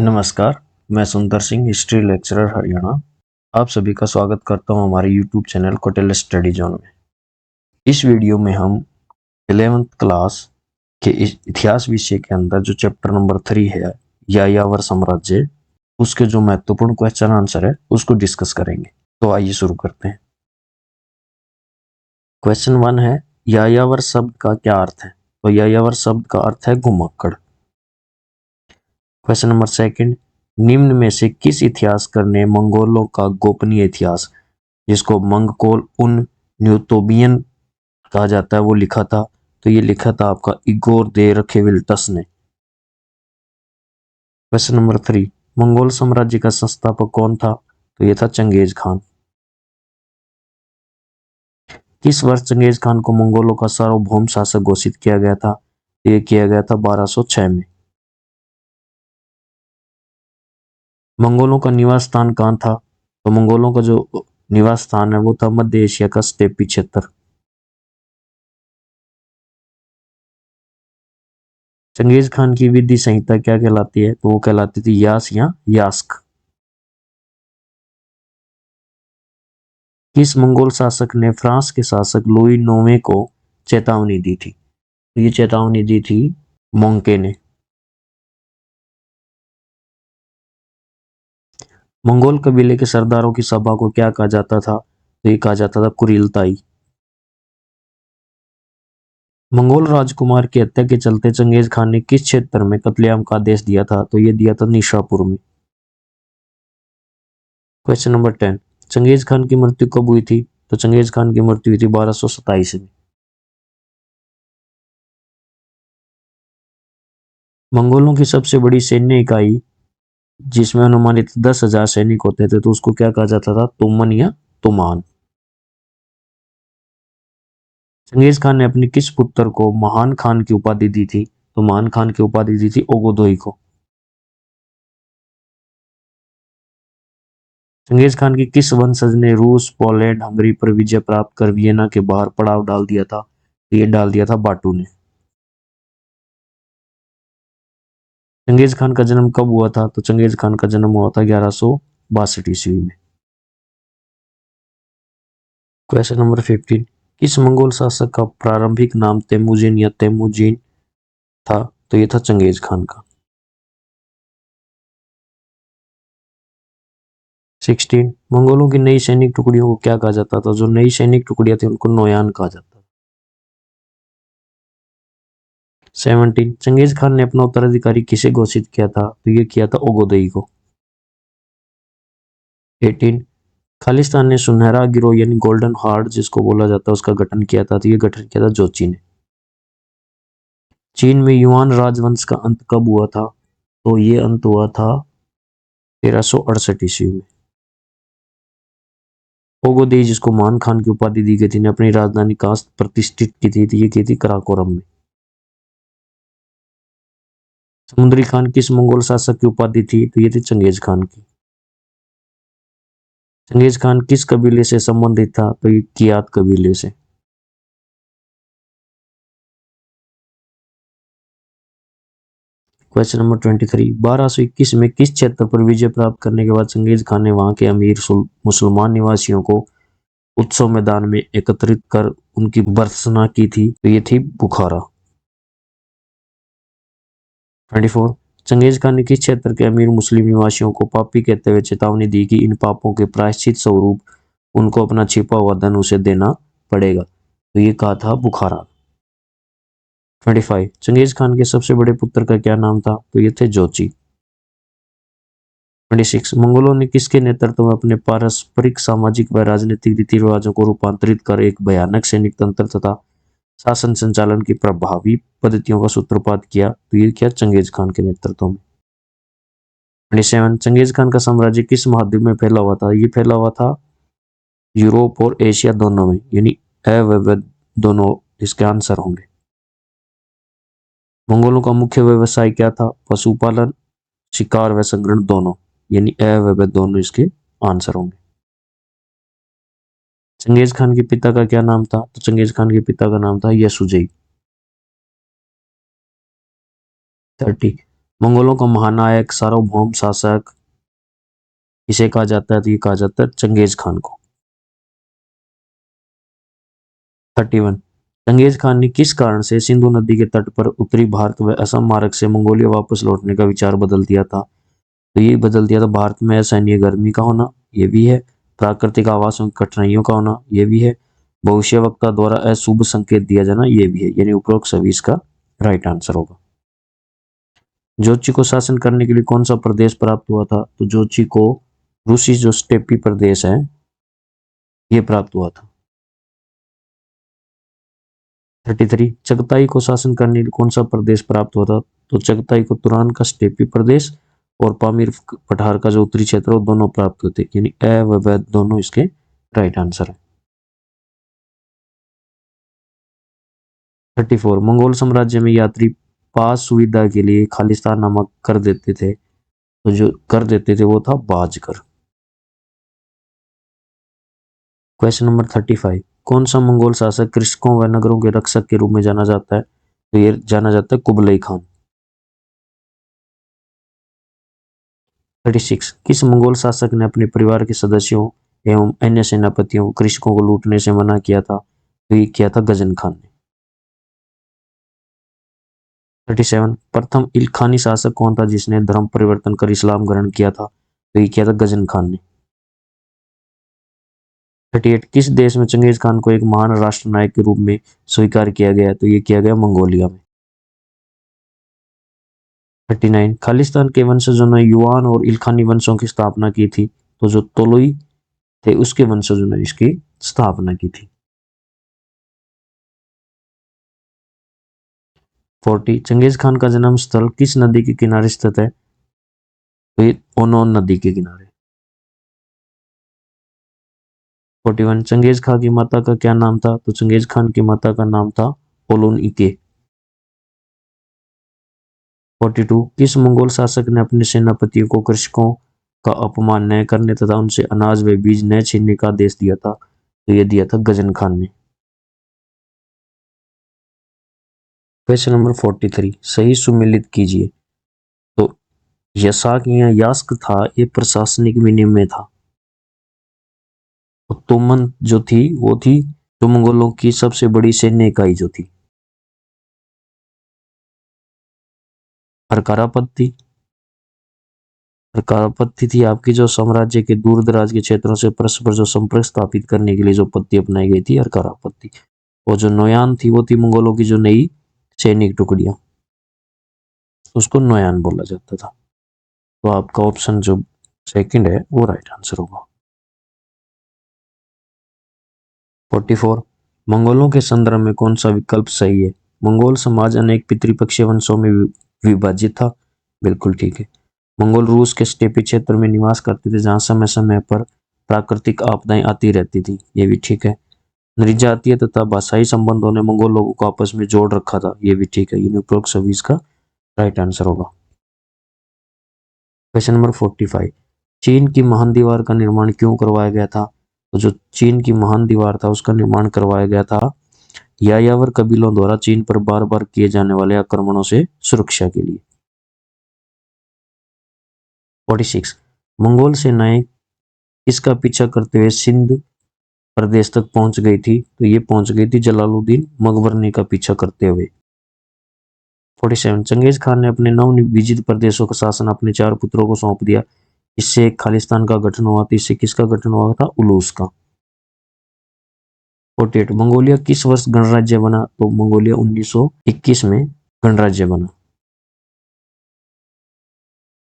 नमस्कार, मैं सुंदर सिंह, हिस्ट्री लेक्चरर हरियाणा। आप सभी का स्वागत करता हूं हमारे यूट्यूब चैनल कोटेल स्टडी जोन में। इस वीडियो में हम 11th क्लास के इतिहास विषय के अंदर जो चैप्टर नंबर 3 है यायावर साम्राज्य, उसके जो महत्वपूर्ण क्वेश्चन आंसर है उसको डिस्कस करेंगे। तो आइए शुरू करते हैं। क्वेश्चन 1 है, यायावर शब्द का क्या अर्थ है? तो यायावर शब्द का अर्थ है घुमक्कड़। क्वेश्चन नंबर 2, निम्न में से किस इतिहासकार ने मंगोलों का गोपनीय इतिहास, जिसको मंगकोल उन न्यूटोबियन कहा जाता है, वो लिखा था? तो ये लिखा था आपका इगोर दे रखेविल्टस ने। क्वेश्चन नंबर 3, मंगोल साम्राज्य का संस्थापक कौन था? तो ये था चंगेज खान। किस वर्ष चंगेज खान को मंगोलों का सार्वभौम शासक घोषित किया गया था? ये किया गया था 1206 में। मंगोलों का निवास स्थान कहाँ था? तो मंगोलों का जो निवास स्थान है वो था मध्य एशिया का स्टेपी क्षेत्र। चंगेज खान की विधि संहिता क्या कहलाती है? तो वो कहलाती थी यास या यास्क। किस मंगोल शासक ने फ्रांस के शासक लुई नौवें को चेतावनी दी थी? तो ये चेतावनी दी थी मोंके ने। मंगोल कबीले के सरदारों की सभा को क्या कहा जाता था? तो ये कहा जाता था कुरिलताई। मंगोल राजकुमार की हत्या के चलते चंगेज खान ने किस क्षेत्र में कत्लेआम का आदेश दिया था? तो ये दिया था निशापुर में। क्वेश्चन नंबर 10, चंगेज खान की मृत्यु कब हुई थी? तो चंगेज खान की मृत्यु हुई थी 1227 में। मंगोलों की सबसे बड़ी सैन्य इकाई जिसमें अनुमानित 10,000 सैनिक होते थे, तो उसको क्या कहा जाता था? तुमन या तुमान। चंगेज खान ने अपने किस पुत्र को महान खान की उपाधि दी थी? तो महान खान की उपाधि दी थी ओगोदोई को। चंगेज खान की किस वंशज ने रूस, पोलैंड, हंगरी पर विजय प्राप्त कर वियना के बाहर पड़ाव डाल दिया था? तो ये डाल दिया था बाटू ने। चंगेज खान का जन्म कब हुआ था? तो चंगेज खान का जन्म हुआ था 1162 ईस्वी में। क्वेश्चन नंबर 15, किस मंगोल शासक का प्रारंभिक नाम तेमुजिन या तेमुजिन था? तो ये था चंगेज खान का। 16, मंगोलों की नई सैनिक टुकड़ियों को क्या कहा जाता था? जो नई सैनिक टुकड़ियां थी उनको नोयान कहा जाता था। 17, चंगेज खान ने अपना उत्तराधिकारी किसे घोषित किया था? तो ये किया था ओगोदई को। 18, खालिस्तान ने सुनहरा गिरोह यानी गोल्डन हार्ड जिसको बोला जाता है उसका गठन किया था? तो ये गठन किया था जोची ने। चीन में युआन राजवंश का अंत कब हुआ था? तो ये अंत हुआ था 1368 ईस्वी में। ओगोदेई जिसको मान खान की उपाधि दी गई थी ने अपनी राजधानी कहाँ प्रतिष्ठित की थी? ये की थी कराकोरम में। समुद्री खान किस मंगोल शासक की उपाधि थी? तो ये थी चंगेज खान की। चंगेज खान किस कबीले से संबंधित था? तो ये कियात कबीले से। क्वेश्चन नंबर 23, 1221 में किस क्षेत्र पर विजय प्राप्त करने के बाद चंगेज खान ने वहां के अमीर मुसलमान निवासियों को उत्सव मैदान में एकत्रित कर उनकी भर्त्सना की थी? तो ये थी बुखारा। 24, चंगेज खान ने किस क्षेत्र के अमीर मुस्लिम निवासियों को पापी कहते हुए चेतावनी दी कि इन पापों के प्रायश्चित स्वरूप उनको अपना छिपा हुआ धन उसे देना पड़ेगा? तो ये कहा था बुखारा। 25, चंगेज खान के सबसे बड़े पुत्र का क्या नाम था? तो ये थे जोची। 26, मंगोलों ने किसके नेतृत्व में अपने पारस्परिक सामाजिक व राजनीतिक रीति रिवाजों को रूपांतरित कर एक भयानक सैनिक तंत्र तथा शासन संचालन की प्रभावी पद्धतियों का सूत्रपात किया? तो ये किया चंगेज खान के नेतृत्व में। 27, चंगेज खान का साम्राज्य किस महाद्वीप में फैला हुआ था? ये फैला हुआ था यूरोप और एशिया दोनों में, यानी अ व दोनों इसके आंसर होंगे। मंगोलों का मुख्य व्यवसाय क्या था? पशुपालन, शिकार व संग्रहण दोनों, यानी अ व दोनों इसके आंसर होंगे। चंगेज खान के पिता का क्या नाम था? तो चंगेज खान के पिता का नाम था यसुजई। 30, मंगोलों का महानायक सार्वभौम शासक किसे कहा जाता है? तो ये कहा जाता है चंगेज खान को। 31 चंगेज खान ने किस कारण से सिंधु नदी के तट पर उत्तरी भारत व असम मार्ग से मंगोलिया वापस लौटने का विचार बदल दिया था? तो ये बदल दिया था भारत में असहनीय गर्मी का होना, ये भी है। प्राकृतिक आवासों की कठिनाइयों का होना, ये भी है। भविष्यवक्ता द्वारा अशुभ संकेत दिया जाना, ये भी है। यानी उपरोक्त सभी इसका राइट आंसर होगा। जोची को शासन करने के लिए कौन सा प्रदेश प्राप्त हुआ था? तो जोची को रूसी जो स्टेपी प्रदेश है ये प्राप्त हुआ था। 33 चगताई को शासन करने के लिए कौन सा प्रदेश प्राप्त हुआ था? तो चगताई को तुरान का स्टेपी प्रदेश और पामीर पठार का जो उत्तरी क्षेत्र है वो दोनों प्राप्त होते, यानी अ व व दोनों इसके राइट आंसर है। 34 मंगोल साम्राज्य में यात्री पास सुविधा के लिए खालिस्तान नामक कर देते थे, तो जो कर देते थे वो था बाजकर। क्वेश्चन नंबर 35 कौन सा मंगोल शासक कृषकों व नगरों के रक्षक के रूप में जाना जाता है? तो ये जाना जाता है कुबलई खान। 36 किस मंगोल शासक ने अपने परिवार के सदस्यों एवं अन्य सेनापतियों को कृषकों को लूटने से मना किया था? तो ये किया था गजन खान ने। 37 प्रथम इल्खानी शासक कौन था जिसने धर्म परिवर्तन कर इस्लाम ग्रहण किया था? तो ये किया था गजन खान ने। 38 किस देश में चंगेज खान को एक महान राष्ट्र नायक के रूप में स्वीकार किया गया? तो ये किया गया मंगोलिया में। 39 खालिस्तान के वंशजों ने युआन और इल्खानी वंशों की स्थापना की थी, तो जो तोलुई थे उसके वंशजों ने इसकी स्थापना की थी। 40 चंगेज खान का जन्म स्थल किस नदी के किनारे स्थित है? तो ये ओनोन नदी के किनारे। 41 चंगेज खान की माता का क्या नाम था? तो चंगेज खान की माता का नाम था ओलोन इके। 42 किस मंगोल शासक ने अपने सेनापतियों को कृषकों का अपमान न करने तथा उनसे अनाज व बीज न छीनने का आदेश दिया था? तो ये दिया था गजन खान ने। क्वेश्चन नंबर 43 सही सुमेलित कीजिए। तो यशाक या यास्क था ये प्रशासनिक विनिमय था। तो तुमन जो थी वो थी जो मंगोलों की सबसे बड़ी सैन्य इकाई जो थी। हरकारापत्ती हरकारापत्ती थी आपकी जो साम्राज्य के दूर दराज के क्षेत्रों से परस्पर जो संपर्क स्थापित करने के लिए जो पत्ती अपनाई गई थी हरकारापत्ती। और जो नोयान थी वो थी मंगोलों की जो नई सैनिक टुकड़ियां, उसको नोयान बोला जाता था। तो आपका ऑप्शन जो सेकंड है वो राइट आंसर होगा। 44 मंगोलों के संदर्भ में कौन सा विकल्प सही है? मंगोल समाज अनेक पितृपक्षीय वंशों में विभाजित था, बिल्कुल ठीक है। मंगोल रूस के स्टेपी क्षेत्र में निवास करते थे जहां समय समय पर प्राकृतिक आपदाएं आती रहती थी, ये भी ठीक है। नृजातीय तथा भाषाई संबंधों ने मंगोल लोगों को आपस में जोड़ रखा था, ये भी ठीक है। उपरोक्त सभी इसका राइट आंसर होगा। क्वेश्चन नंबर 45 चीन की महान दीवार का निर्माण क्यों करवाया गया था? तो जो चीन की महान दीवार था उसका निर्माण करवाया गया था यायावर कबीलों द्वारा चीन पर बार बार किए जाने वाले आक्रमणों से सुरक्षा के लिए। 46 मंगोल सेनाएं किसका पीछा करते हुए सिंध प्रदेश तक पहुंच गई थी? तो ये पहुंच गई थी जलालुद्दीन मकबरनी का पीछा करते हुए। 47 चंगेज खान ने अपने नव विजित प्रदेशों का शासन अपने 4 पुत्रों को सौंप दिया, इससे एक खालिस्तान का गठन हुआ था। इससे किसका गठन हुआ था? उलूस का। 48 मंगोलिया किस वर्ष गणराज्य बना? तो मंगोलिया 1921 में गणराज्य बना।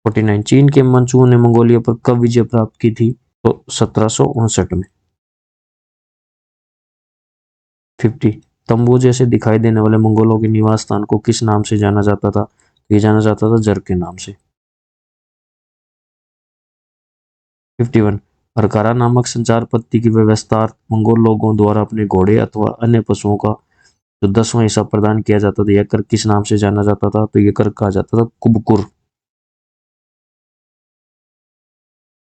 49 चीन के मंचुओं ने मंगोलिया पर कब विजय प्राप्त की थी? तो 1759 में। 50 तंबू जैसे दिखाई देने वाले मंगोलों के निवास स्थान को किस नाम से जाना जाता था? ये जाना जाता था जर के नाम से। 51 अरकारा नामक संचार पत्ती की व्यवस्था मंगोल लोगों द्वारा अपने घोड़े अथवा अन्य पशुओं का जो 10वां हिस्सा प्रदान किया जाता था, यह कर किस नाम से जाना जाता था? तो यह कर कहा जाता था कुबकुर।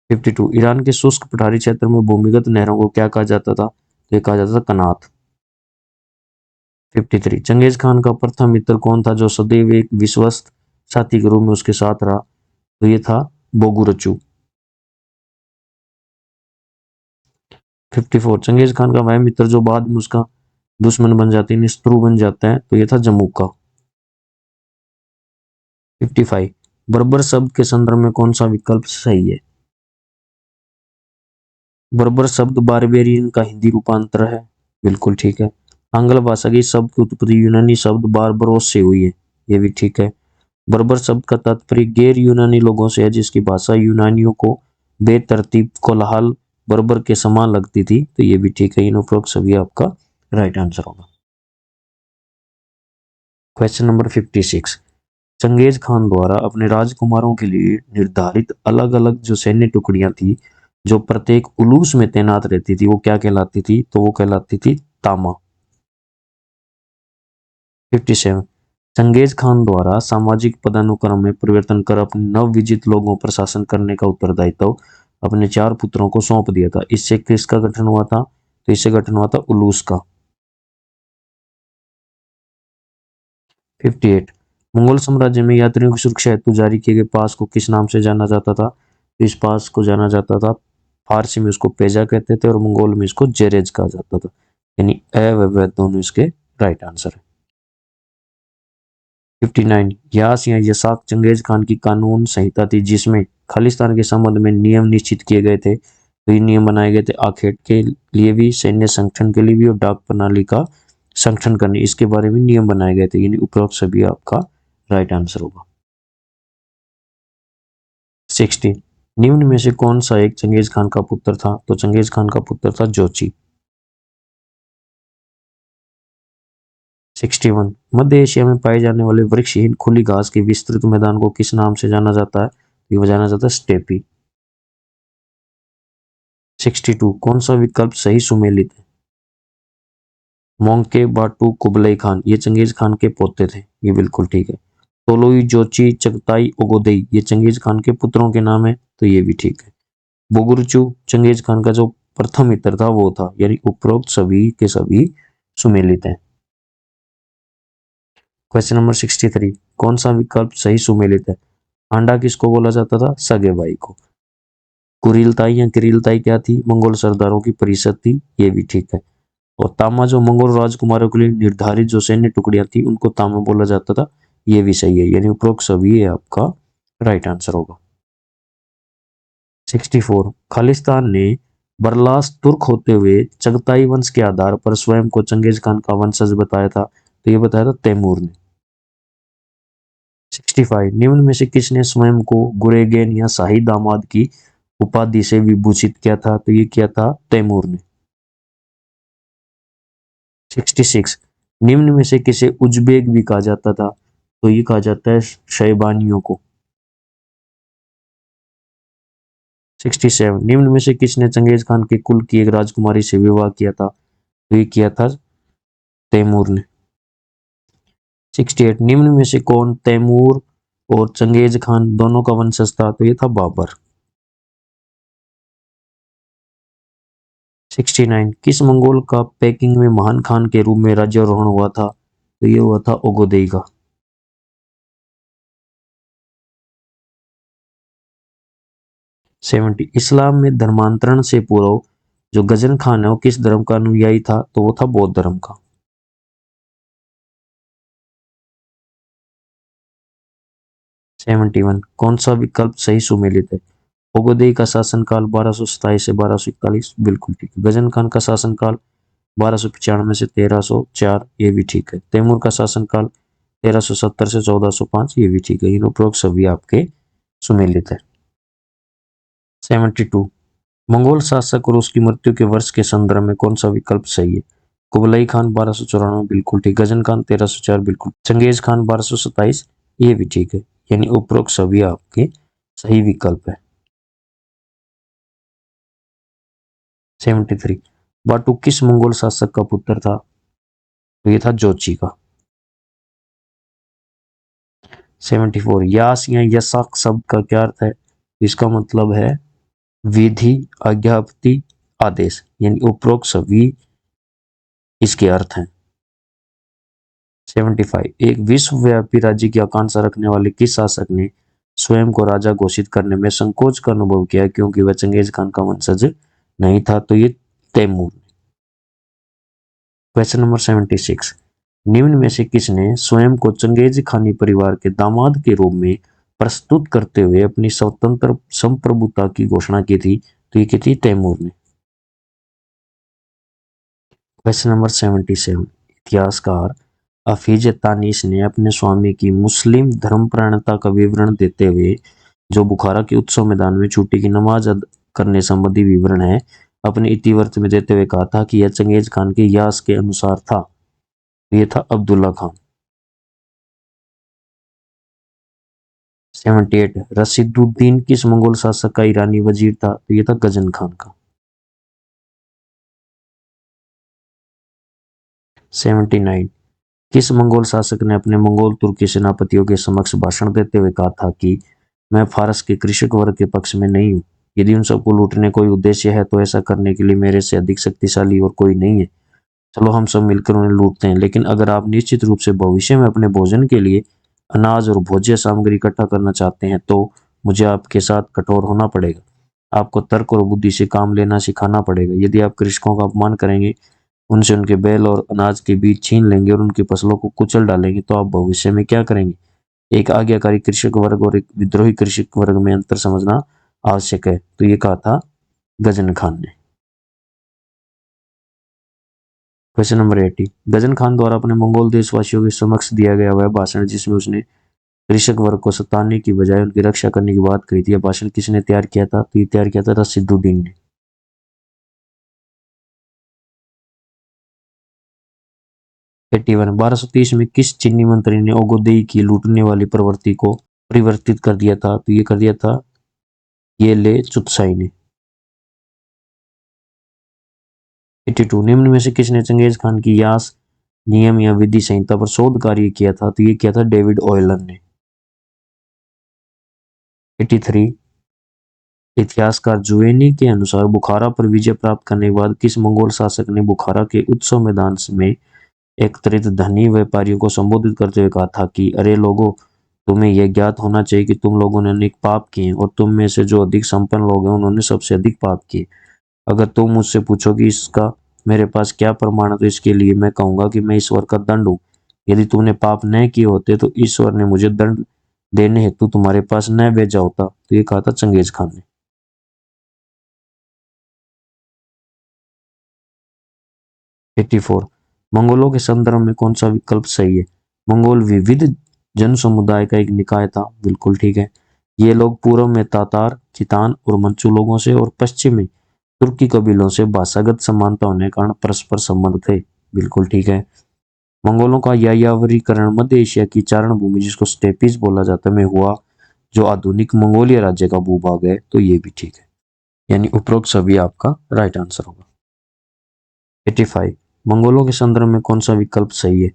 52 ईरान के शुष्क पठारी क्षेत्र में भूमिगत नहरों को क्या कहा जाता था? तो यह कहा जाता था कनात। 53 चंगेज खान का प्रथम मित्र कौन था जो सदैव एक विश्वस्त साथी के रूप में उसके साथ रहा, तो ये था बोगुरचू। 54 चंगेज खान का वह मित्र जो बाद में उसका दुश्मन बन जाती है, शत्रु बन जाता है, तो ये था जमुका। 55 बर्बर शब्द के संदर्भ में कौन सा विकल्प सही है? बर्बर शब्द बारबेरियन का हिंदी रूपांतर है, बिल्कुल ठीक है। आंग्ल भाषा की शब्द की उत्पत्ति यूनानी शब्द बारबरोस से हुई है, ये भी ठीक है। बर्बर शब्द का तात्पर्य गैर यूनानी लोगों से है जिसकी भाषा यूनानियों को बेतरतीब कोलाहल बर्बर के समान लगती थी, तो ये भी ठीक है। इन उपरोक्त सभी आपका राइट आंसर होगा। क्वेश्चन नंबर 56 चंगेज खान द्वारा अपने राजकुमारों के लिए निर्धारित अलग अलग जो सैन्य टुकड़ियां थी जो प्रत्येक उलूस में तैनात रहती थी, वो क्या कहलाती थी? तो वो कहलाती थी तामा। 57 चंगेज खान द्वारा सामाजिक पदानुक्रम में परिवर्तन कर अपने नवविजित लोगों पर शासन करने का उत्तरदायित्व अपने 4 पुत्रों को सौंप दिया था। इससे किसका गठन हुआ था? तो इससे गठन हुआ था उलूस का। 58 मंगोल साम्राज्य में यात्रियों की सुरक्षा हेतु जारी किए गए पास को किस नाम से जाना जाता था? तो इस पास को जाना जाता था, फारसी में उसको पेजा कहते थे और मंगोल में इसको जेरेज कहा जाता था। यानी अ व व दोनों इसके राइट आंसर है। 59 यास या यसाक चंगेज खान की कानून संहिता थी जिसमें खालिस्तान के संबंध में नियम निश्चित किए गए थे। तो ये नियम बनाए गए थे आखेट के लिए भी, सैन्य संगठन के लिए भी और डाक प्रणाली का संगठन करने, इसके बारे में नियम बनाए गए थे। यानी उपरोक्त सभी आपका राइट आंसर होगा। 60 निम्न में से कौन सा एक चंगेज खान का पुत्र था? तो चंगेज खान का पुत्र था जोची। 61 मध्य एशिया में पाए जाने वाले वृक्षहीन खुली घास के विस्तृत मैदान को किस नाम से जाना जाता है? ये जाना जाता है स्टेपी। 62 कौन सा विकल्प सही सुमेलित है? मोंके बाटू कुबलई खान ये चंगेज खान के पोते थे, ये बिल्कुल ठीक है। तोलोई जोची चगताई ओगोदेई ये चंगेज खान के पुत्रों के नाम है, तो ये भी ठीक है। बोगुरचू चंगेज खान का जो प्रथम मित्र था वो था, यानी उपरोक्त सभी के सभी सुमेलित हैं। क्वेश्चन नंबर 63 कौन सा विकल्प सही सुमेलित है? आंडा किसको बोला जाता था? सगे भाई को। कुरिलताई या किरिलताई क्या थी? मंगोल सरदारों की परिषद थी, ये भी ठीक है। और तामा जो मंगोल राजकुमारों के लिए निर्धारित जो सैन्य टुकड़ियां थी उनको तामा बोला जाता था, ये भी सही है। यानी उपरोक्त सभी आपका राइट आंसर होगा। 64 खालिस्तान ने बरलास तुर्क होते हुए चगताई वंश के आधार पर स्वयं को चंगेज खान का वंशज बताया था, तो ये बताया था तैमूर ने। 65 निम्न में से किसने स्वयं को गुरेगेन या शाही दामाद की उपाधि से विभूषित किया था? तो ये किया था तैमूर ने। 66 निम्न में से किसे उज्बेक भी कहा जाता था? तो ये कहा जाता है शैबानियों को। 67 निम्न में से किसने चंगेज खान के कुल की एक राजकुमारी से विवाह किया था? तो ये किया था तैमूर ने। 68 निम्न में से कौन तैमूर और चंगेज खान दोनों का वंशज था? तो ये था बाबर। 69 किस मंगोल का पेकिंग में महान खान के रूप में राज्यारोहण हुआ था? तो ये हुआ था ओगोदेई का। 70 इस्लाम में धर्मांतरण से पूर्व जो गजन खान है वो किस धर्म का अनुयायी था? तो वो था बौद्ध धर्म का। 71 कौन सा विकल्प सही सुमेलित है? ओगोदेई का शासनकाल 1227 से 1241 बिल्कुल ठीक है। गजन खान का शासनकाल 1295 से 1304 ये भी ठीक है। तैमूर का शासनकाल 1370 से 1405 ये भी ठीक है। इन उपरोक्त सभी आपके सुमेलित है। 72 मंगोल शासक और उसकी मृत्यु के वर्ष के संदर्भ में कौन सा विकल्प सही है? कुबलाई खान 1294 बिल्कुल ठीक, गजन खान 1304 बिल्कुल, चंगेज खान 1227 ये भी ठीक है। यानी उपरोक्त सभी आपके सही विकल्प है। 73 बाटू किस मंगोल शासक का पुत्र था? तो ये था जोची का। 74 यास या यसाक शब्द का क्या अर्थ है? इसका मतलब है विधि, आज्ञापति, आदेश, यानी उपरोक्त सभी इसके अर्थ हैं। 75 एक विश्वव्यापी राज्य की आकांक्षा रखने वाले किस शासक ने स्वयं को राजा घोषित करने में संकोच का अनुभव किया क्योंकि वह चंगेज खान का वंशज नहीं था? तो ये तैमूर। क्वेश्चन नंबर 76 निम्न में से किसने स्वयं को चंगेज खानी परिवार के दामाद के रूप में प्रस्तुत करते हुए अपनी स्वतंत्र संप्रभुता की घोषणा की थी? तो ये की थी तैमूर ने। क्वेश्चन नंबर 77 इतिहासकार हफीज तानीस ने अपने स्वामी की मुस्लिम धर्मपरायणता का विवरण देते हुए जो बुखारा के उत्सव मैदान में छुट्टी की नमाज अदा करने संबंधी विवरण है अपने इतिवृत्त में देते हुए कहा था कि यह चंगेज खान के यास के अनुसार था। ये था अब्दुल्ला खान। 78 रशीदुद्दीन किस मंगोल शासक का ईरानी वजीर था? तो ये था गजन खान का। 79 किस मंगोल शासक ने अपने मंगोल तुर्की सेनापतियों के समक्ष भाषण देते हुए कहा था कि मैं फारस के कृषक वर्ग के पक्ष में नहीं हूँ, यदि उन सबको लूटने कोई उद्देश्य है तो ऐसा करने के लिए मेरे से अधिक शक्तिशाली और कोई नहीं है। चलो हम सब मिलकर उन्हें लूटते हैं, लेकिन अगर आप निश्चित रूप से भविष्य में अपने भोजन के लिए अनाज और भोज्य सामग्री इकट्ठा करना चाहते हैं तो मुझे आपके साथ कठोर होना पड़ेगा। आपको तर्क और बुद्धि से काम लेना सिखाना पड़ेगा। यदि आप कृषकों का अपमान करेंगे, उनसे उनके बैल और अनाज के बीज छीन लेंगे और उनकी फसलों को कुचल डालेंगे तो आप भविष्य में क्या करेंगे? एक आज्ञाकारी कृषक वर्ग और एक विद्रोही कृषक वर्ग में अंतर समझना आवश्यक है। तो ये कहा था गजन खान ने। क्वेश्चन नंबर 80 गजन खान द्वारा अपने मंगोल देशवासियों के समक्ष दिया गया वह भाषण जिसमें उसने कृषक वर्ग को सताने की बजाय उनकी रक्षा करने की बात कही थी, यह भाषण किसने तैयार किया था? तो ये तैयार किया था रशीदुद्दीन ने। 81 1230 में किस चीनी मंत्री ने ओगोदेई की लूटने वाली प्रवृत्ति को परिवर्तित कर दिया था? तो ये कर दिया था ये ले चुतसाई ने। 82 निम्न में से किसने चंगेज खान की यास नियम या विधि संहिता पर शोध कार्य किया था? तो ये किया था डेविड ऑयलन ने। 83 इतिहासकार जुवेनी के अनुसार बुखारा पर विजय प्राप्त करने के बाद किस मंगोल शासक ने बुखारा के उत्सव मैदान में एकत्रित धनी व्यापारियों को संबोधित करते हुए कहा था कि अरे लोगों, तुम्हें यह ज्ञात होना चाहिए कि तुम लोगों ने अनेक पाप किए और तुम में से जो अधिक संपन्न लोग हैं उन्होंने सबसे अधिक पाप किए। अगर तुम मुझसे पूछो कि इसका मेरे पास क्या प्रमाण है तो इसके लिए मैं कहूंगा कि मैं ईश्वर का दंड हूँ। यदि तुमने पाप न किए होते तो ईश्वर ने मुझे दंड देने हेतु तुम्हारे पास न भेजा होता। तो ये कहा था चंगेज खान ने। 84 मंगोलों के संदर्भ में कौन सा विकल्प सही है? मंगोल विविध जन समुदाय का एक निकाय था। बिल्कुल ठीक है। ये लोग पूर्व में तातार, खितान और मंचू लोगों से और पश्चिम में तुर्की कबीलों से भाषागत समानता होने के कारण परस्पर संबंध थे। बिल्कुल ठीक है। मंगोलों का यायावरीकरण मध्य एशिया की चारण भूमि जिसको स्टेपीज बोला जाता है में हुआ, जो आधुनिक मंगोलिया राज्य का भूभाग है। तो ये भी ठीक है, यानी उपरोक्त सभी आपका राइट आंसर होगा। 85 मंगोलों के संदर्भ में कौन सा विकल्प सही है?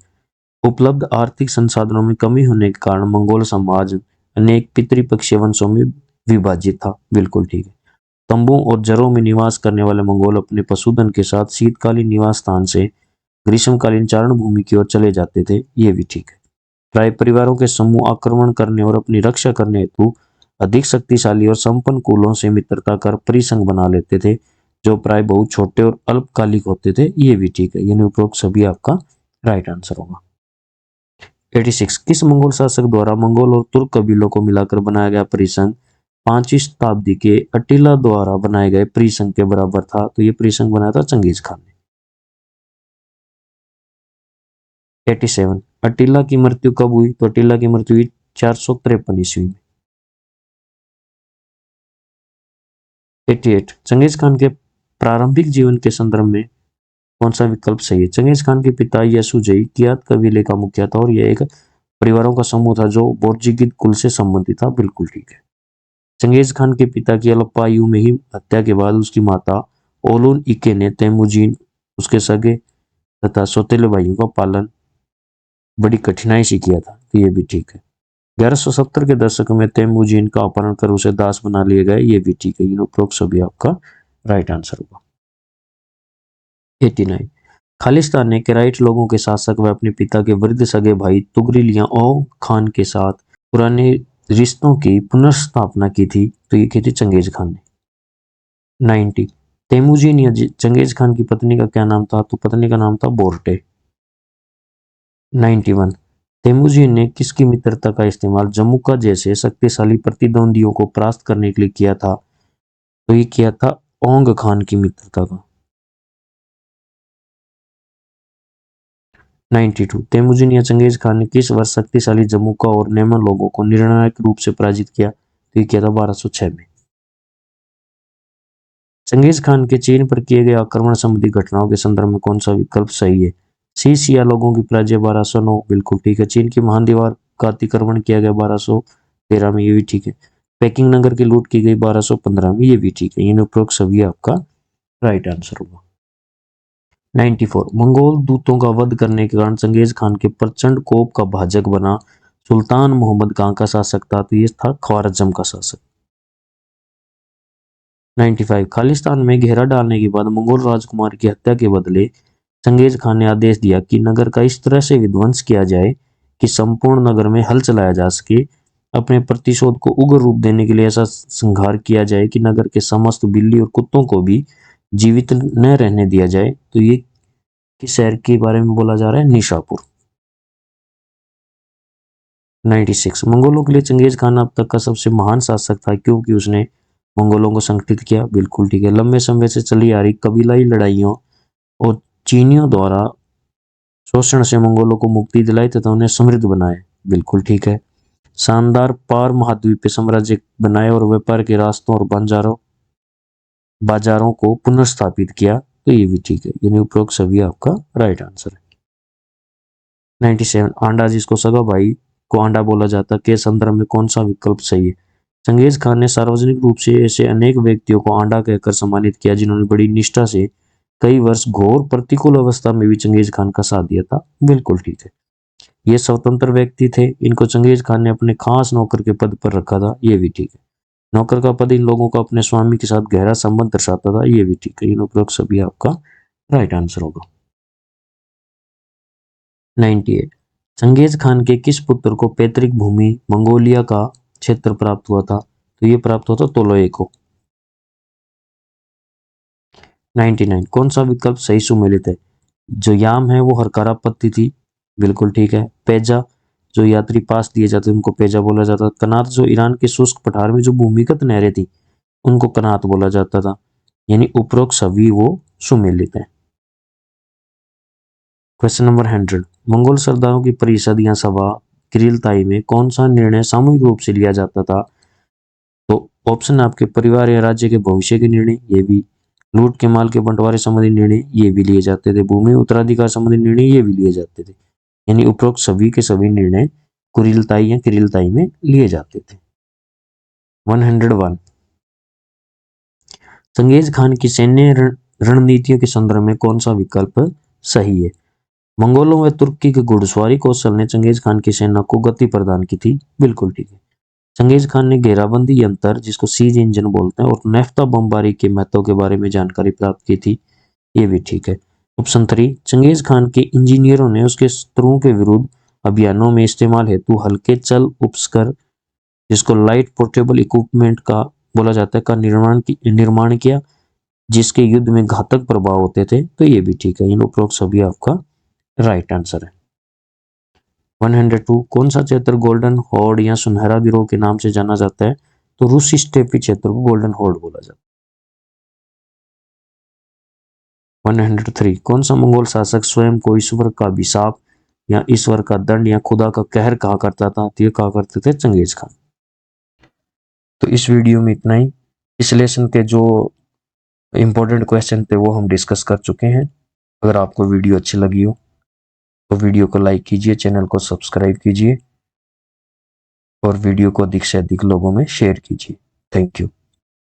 उपलब्ध आर्थिक संसाधनों में कमी होने के कारण मंगोल समाज अनेक पितृपक्षीय वंशों में विभाजित था। बिल्कुल ठीक है। तंबू और जरों में निवास करने वाले मंगोल अपने पशुधन के साथ शीतकालीन निवास स्थान से ग्रीष्मकालीन चारण भूमि की ओर चले जाते थे। ये भी ठीक है। प्राय परिवारों के समूह आक्रमण करने और अपनी रक्षा करने हेतु अधिक शक्तिशाली और संपन्न कुलों से मित्रता कर परिसंघ बना लेते थे, जो प्राय बहुत छोटे और अल्पकालिक होते थे। ये भी ठीक है, यानी उपरोक्त सभी आपका राइट आंसर होगा। 86 किस मंगोल शासक द्वारा मंगोल और तुर्क कबीलों को मिलाकर बनाया गया परिसंघ 5वीं शताब्दी के अटिला द्वारा बनाए गए परिसंघ के बराबर था? तो ये परिसंघ बनाया था चंगेज खान ने। 87 अटिला की मृत्यु कब हुई? तो अटिला की मृत्यु हुई 453 ईस्वी में। 88 चंगेज खान के प्रारंभिक जीवन के संदर्भ में कौन सा विकल्प सही है? चंगेज खान के पिता यसुजई कियात कबीले का मुखिया था और यह एक परिवारों का समूह था जो बोर्जिगिद कुल से संबंधित था। बिल्कुल ठीक है। चंगेज खान के पिता की अल्पायु में ही हत्या के बाद उसकी माता ओलुन इके ने तेमुजीन, उसके सगे तथा सौतेले भाइयों का पालन बड़ी कठिनाई से किया था। तो ये भी ठीक है। 1170 के दशक में तेमुजीन का अपहरण कर उसे दास बना लिए गए। ये भी ठीक है। इन उपरोक्त सभी आपका राइट आंसर होगा। 89 खालिस्तान ने केराइट लोगों के शासक व अपने पिता के वृद्ध सगे भाई तुगरिल या ओग खान के साथ पुराने रिश्तों की पुनर्स्थापना की थी। तो ये की थी चंगेज खान ने। 90 तेमुजीन या चंगेज खान की पत्नी का क्या नाम था? तो पत्नी का नाम था बोर्टे। 91 तेमुजीन ने किसकी मित्रता का इस्तेमाल जमुका जैसे शक्तिशाली प्रतिद्वंदियों को परास्त करने के लिए किया था? तो ये किया था ओंग खान की मित्रता का। 92 तेमुजीन या चंगेज खान ने किस वर्ष शक्तिशाली जमुका और नेमन लोगों को निर्णायक रूप से पराजित किया? तो ये किया था 1206 में। चंगेज खान के चीन पर किए गए आक्रमण संबंधी घटनाओं के संदर्भ में कौन सा विकल्प सही है? सीसिया लोगों की पराजय 1209 बिल्कुल ठीक है। चीन की महान दीवार का अतिक्रमण किया गया 1213 में, ये भी ठीक है। पेकिंग नगर की लूट की गई 1215 में, ये भी ठीक है। इन उपरोक्त सभी आपका राइट आंसर होगा। 94 मंगोल दूतों का वध करने के कारण चंगेज खान के प्रचंड कोप का भाजक बना सुल्तान मोहम्मद कहाँ का शासक था? तो ये था ख्वारज़म का शासक। 95 खालिस्तान में घेरा डालने के बाद मंगोल राजकुमार की हत्या के बदले चंगेज खान ने आदेश दिया कि नगर का इस तरह से विध्वंस किया जाए कि संपूर्ण नगर में हल चलाया जा सके। अपने प्रतिशोध को उग्र रूप देने के लिए ऐसा संहार किया जाए कि नगर के समस्त बिल्ली और कुत्तों को भी जीवित न रहने दिया जाए। तो ये किस शहर के बारे में बोला जा रहा है? निशापुर। 96 मंगोलों के लिए चंगेज खान अब तक का सबसे महान शासक था क्योंकि उसने मंगोलों को संगठित किया। बिल्कुल ठीक है। लंबे समय से चली आ रही कबीलाई लड़ाइयों और चीनियों द्वारा शोषण से मंगोलों को मुक्ति दिलाई तथा उन्हें समृद्ध बनाया। बिल्कुल ठीक है। शानदार पार महाद्वीपीय साम्राज्य बनाए और व्यापार के रास्तों और बाजारों को पुनर्स्थापित किया। तो ये भी ठीक है। यानी उपरोक्त सभी आपका राइट आंसर है। 97 आंडा जिसको सगा भाई को आंडा बोला जाता के संदर्भ में कौन सा विकल्प सही है? चंगेज खान ने सार्वजनिक रूप से ऐसे अनेक व्यक्तियों को आंडा कहकर सम्मानित किया जिन्होंने बड़ी निष्ठा से कई वर्ष घोर प्रतिकूल अवस्था में भी चंगेज खान का साथ दिया था। बिल्कुल ठीक है। ये स्वतंत्र व्यक्ति थे। इनको चंगेज खान ने अपने खास नौकर के पद पर रखा था। ये भी ठीक है। नौकर का पद इन लोगों का अपने स्वामी के साथ गहरा संबंध दर्शाता था। ये भी ठीक है। इन उपरोक्त सभी आपका राइट आंसर होगा। 98 चंगेज खान के किस पुत्र को पैतृक भूमि मंगोलिया का क्षेत्र प्राप्त हुआ था? तो ये प्राप्त हुआ था तोलोए को। 99 कौन सा विकल्प सही सुमेलित है? जो याम है वो हरकारा पत्ती थी। बिल्कुल ठीक है। पेजा जो यात्री पास दिए जाते उनको पेजा बोला जाता था। कनात जो ईरान के शुष्क पठार में जो भूमिगत नहरें थी उनको कनात बोला जाता था। यानी उपरोक्त सभी वो सुमेलित है। क्वेश्चन नंबर 100 मंगोल सरदारों की परिषद या सभा किरिलताई में कौन सा निर्णय सामूहिक रूप से लिया जाता था? तो ऑप्शन आपके परिवार या राज्य के भविष्य के निर्णय, ये भी लूट के माल के बंटवारे संबंधी निर्णय ये भी लिए जाते थे। भूमि उत्तराधिकार संबंधी निर्णय ये भी लिए जाते थे। यानी उपरोक्त सभी के सभी निर्णय कुरिलताई या किरिलताई में लिए जाते थे। 101 चंगेज खान की सैन्य रणनीतियों के संदर्भ में कौन सा विकल्प सही है? मंगोलों व तुर्की के घुड़सवारी कौशल ने चंगेज खान की सेना को गति प्रदान की थी। बिल्कुल ठीक है। चंगेज खान ने घेराबंदी यंत्र जिसको सीज इंजन बोलते हैं और नेफ्ता बमबारी के महत्व के बारे में जानकारी प्राप्त की थी। ये भी ठीक है। ऑप्शन 3 चंगेज खान के इंजीनियरों ने उसके शत्रुओं के विरुद्ध अभियानों में इस्तेमाल हेतु हल्के चल उपस्कर जिसको लाइट पोर्टेबल इक्विपमेंट का बोला जाता है का निर्माण किया जिसके युद्ध में घातक प्रभाव होते थे। तो ये भी ठीक है। इन उपरोक्त सभी आपका राइट आंसर है। 102 कौन सा क्षेत्र गोल्डन हॉर्ड या सुनहरा गिरोह के नाम से जाना जाता है? तो रूसी स्टेपी क्षेत्र को गोल्डन हॉर्ड बोला जाता है। 103 कौन सा मंगोल शासक स्वयं को ईश्वर का अभिशाप या ईश्वर का दंड या खुदा का कहर कहा करता था? तो ये कहा करते थे चंगेज खान। तो इस वीडियो में इतना ही। इस लेसन के जो इंपॉर्टेंट क्वेश्चन थे वो हम डिस्कस कर चुके हैं। अगर आपको वीडियो अच्छी लगी हो तो वीडियो को लाइक कीजिए, चैनल को सब्सक्राइब कीजिए और वीडियो को अधिक से अधिक लोगों में शेयर कीजिए। Thank you.